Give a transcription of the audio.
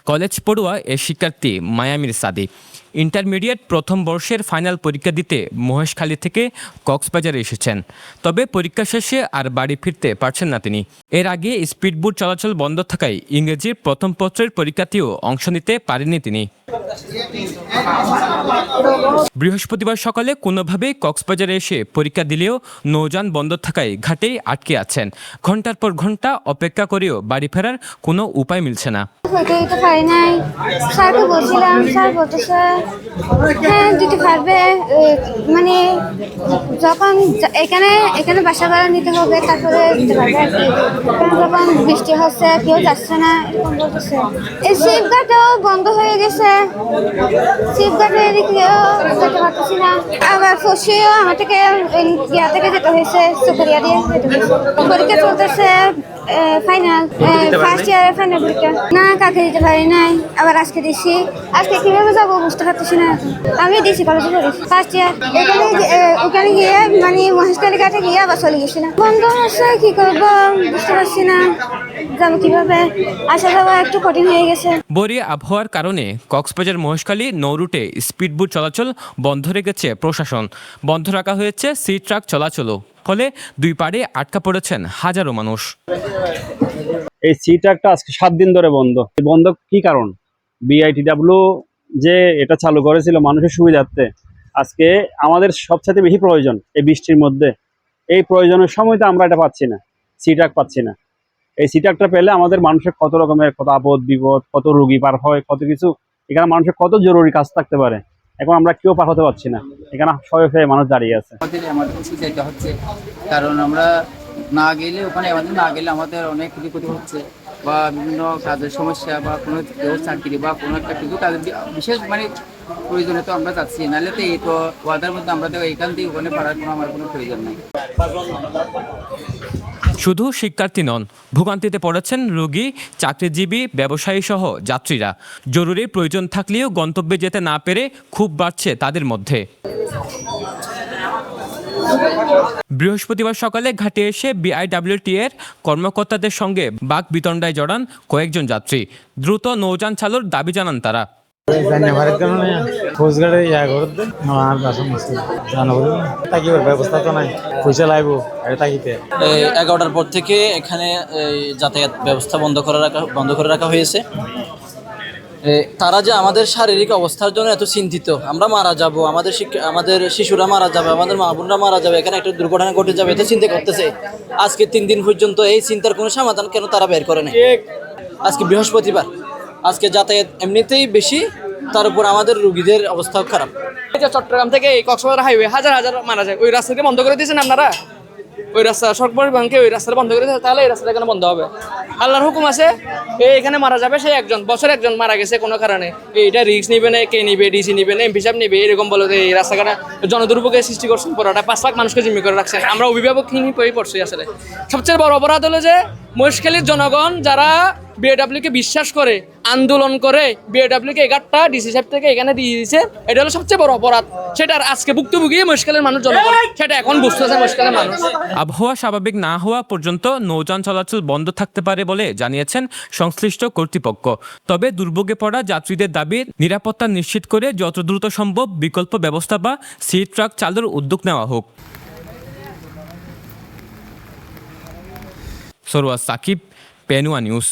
College পড়ুয়া এ শিক্ষার্থী মায়ামির সাদি ইন্টারমিডিয়েট প্রথম বর্ষের ফাইনাল পরীক্ষা দিতে মহেশখালী থেকে কক্সবাজারে এসেছেন। তবে পরীক্ষা শেষে আর বাড়ি ফিরতে পারছেন না তিনি। এর আগে স্পিডবোট চলাচল বন্ধ থাকায় ইংরেজির প্রথম পত্রের পরীক্ষাতেও অংশ নিতে পারেননি তিনি। বৃহস্পতিবার সকালে কোনোভাবেই কক্সবাজারে এসে পরীক্ষা দিলেও নৌযান বন্ধ থাকায় ঘাটেই আটকে আছেন। ঘন্টার পর ঘন্টা অপেক্ষা করেও বাড়ি ফেরার কোনো উপায় মিলছে না। স্যারকে বলছিলাম, স্যার বলতেছে হ্যাঁ দিতে পারবে, মানে যখন এখানে বাসা ভাড়া নিতে হবে তারপরে দিতে পারবে আর কি। যখন বৃষ্টি হচ্ছে কেউ যাচ্ছে না এরকম বলতেছে। এই শিপঘাটও বন্ধ হয়ে গেছে, শিপঘাটে এদিকেও যেতে পারতেছি না। আবার ফসিও আমার থেকে ইয়া থেকে যেতে হয়েছে, সুপারিয়া দিয়ে যেতে হয়েছে। পরীক্ষা চলতেছে, ফাইনাল ফার্স্ট ইয়ারের ফাইনাল পরীক্ষা। না কাকে দিতে পারি নাই, আবার আজকে দিচ্ছি। আজকে কিভাবে যাবো বুঝতে পারতেছি না। আমি দিচ্ছি কলেজে পড়ি ফার্স্ট ইয়ার। ওখানে গিয়ে মানে মহেশখালী ঘাটে গিয়ে আবার চলে গেছিলাম। বন্ধ হচ্ছে, কি করবো বুঝতে পারছি না, যাবো কিভাবে, আসা যাওয়া একটু কঠিন হয়ে গেছে। বরি আবহাওয়ার কারণে কক্সবাজার মহেশখালী নৌরুটে স্পিডবোট চলাচল বন্ধ রেখেছে প্রশাসন। বন্ধ রাখা হয়েছে সি ট্রাক চলাচলও। ফলে দুই পাড়ে আটকা পড়েছেন হাজারো মানুষ। এই সি ট্রাকটা আজকে 7 দিন ধরে বন্ধ। বন্ধ কি কারণ? বিআইটিডব্লিউ যে এটা চালু করেছিল মানুষের সুবিধার্থে, আজকে আমাদের সবচেয়ে বেশি প্রয়োজন এই বৃষ্টির মধ্যে। এই প্রয়োজনের সময় তো আমরা এটা পাচ্ছি না, সি ট্রাক পাচ্ছি না। এই সি ট্রাকটা পেলে আমাদের মানুষের কত রকমের কত আপদ বিপদ, কত রোগী পার হয়, কত কিছু। এখানে মানুষের কত জরুরি কাজ থাকতে পারে, এখন আমরা কেউ পার হতে পারছি না। এখানে শয়ে মানুষ দাঁড়িয়ে আছে। আমাদের যেতে হচ্ছে, কারণ আমরা না গেলে ওখানে আমাদের অনেক ক্ষতি হচ্ছে, বা বিভিন্ন কাজের সমস্যা বা কোনো চাকরি বা কোনো একটা কিছু কাজের বিশেষ মানে প্রয়োজনে তো আমরা যাচ্ছি। নাহলে তো এই তো ওয়াদার মধ্যে আমরা তো এখান থেকে ওখানে পারার আমার কোনো প্রয়োজন নেই। শুধু শিক্ষার্থী নন, ভোগান্তিতে পড়েছেন রোগী, চাকরিজীবী, ব্যবসায়ী সহ যাত্রীরা। জরুরি প্রয়োজন থাকলেও গন্তব্যে যেতে না পেরে ক্ষোভ বাড়ছে তাদের মধ্যে। বৃহস্পতিবার সকালে ঘাটে এসে বিআইডব্লিউটি এর কর্মকর্তাদের সঙ্গে বাক বিতণ্ডায় জড়ান কয়েকজন যাত্রী। দ্রুত নৌযান চালুর দাবি জানান তারা। ব্যবস্থা তো নাই, পয়সা লাগবো 11টার পর থেকে এখানে যাতায়াত ব্যবস্থা বন্ধ করে রাখা হয়েছে। তারা যে আমাদের শারীরিক অবস্থার জন্য এত চিন্তিত, আমরা মারা যাব, আমাদের শিশুরা মারা যাবে, আমাদের মা বোনরা মারা যাবে, এখানে একটা দুর্ঘটনা ঘটে যাবে, এত চিন্তা করতেছে। আজকে 3 দিন পর্যন্ত এই চিন্তার কোনো সমাধান কেন তারা বের করে নেয়? আজকে বৃহস্পতিবার, আজকে যাতায়াত এমনিতেই বেশি, তার উপর আমাদের রোগীদের অবস্থাও খারাপ। চট্টগ্রাম থেকে এই কক্সবাজার হাইওয়ে হাজার হাজার মারা যায়, ওই রাস্তাকে বন্ধ করে দিয়েছেন আপনারা। ওই রাস্তা সড়ক পরিবহনকে ওই রাস্তাটা বন্ধ করে দিয়েছে, তাহলে এই রাস্তাটা কেন বন্ধ হবে? আল্লাহর হুকুম আছে, এখানে মারা যাবে সে একজন মারা গেছে কোনো কারণে, এইটা রিস্ক নিবে না, কে নিবে, ডিসি নিবে না, এমপি সাহেব নিবে, এরকম বলে এই রাস্তাঘাটে জনদুর্ভোগের সৃষ্টি করছেন। পুরোটা 5 লাখ মানুষকে জিম্মি করে রাখছেন। আমরা অভিভাবকহীন হয়ে পড়ছি। আসলে সবচেয়ে বড় অপরাধ হলো যে মহেশখালীর জনগণ যারা বিএডব্লিউকে বিশ্বাস করে আন্দোলন করে বিএডব্লিউকে 11টা ডিসি সাহেব থেকে এখানে দিয়ে দিয়েছে, এটা হলো সবচেয়ে বড় অপরাধ। সেটার আজকে ভুক্তভোগী মহেশখালীর মানুষ, জনগণ সেটা এখন বুঝতেছে মহেশখালীর মানুষ। আবহাওয়া স্বাভাবিক না হওয়া পর্যন্ত নৌযান চলাচল বন্ধ থাকতে পারে বলে জানিয়েছেন সংশ্লিষ্ট কর্তৃপক্ষ। তবে দুর্ভোগে পড়া যাত্রীদের দাবি নিরাপত্তা নিশ্চিত করে যত দ্রুত সম্ভব বিকল্প ব্যবস্থা বা সি ট্রাক চালুর উদ্যোগ নেওয়া হোক। সরওয়ার সাকিব, পেনুয়া নিউজ।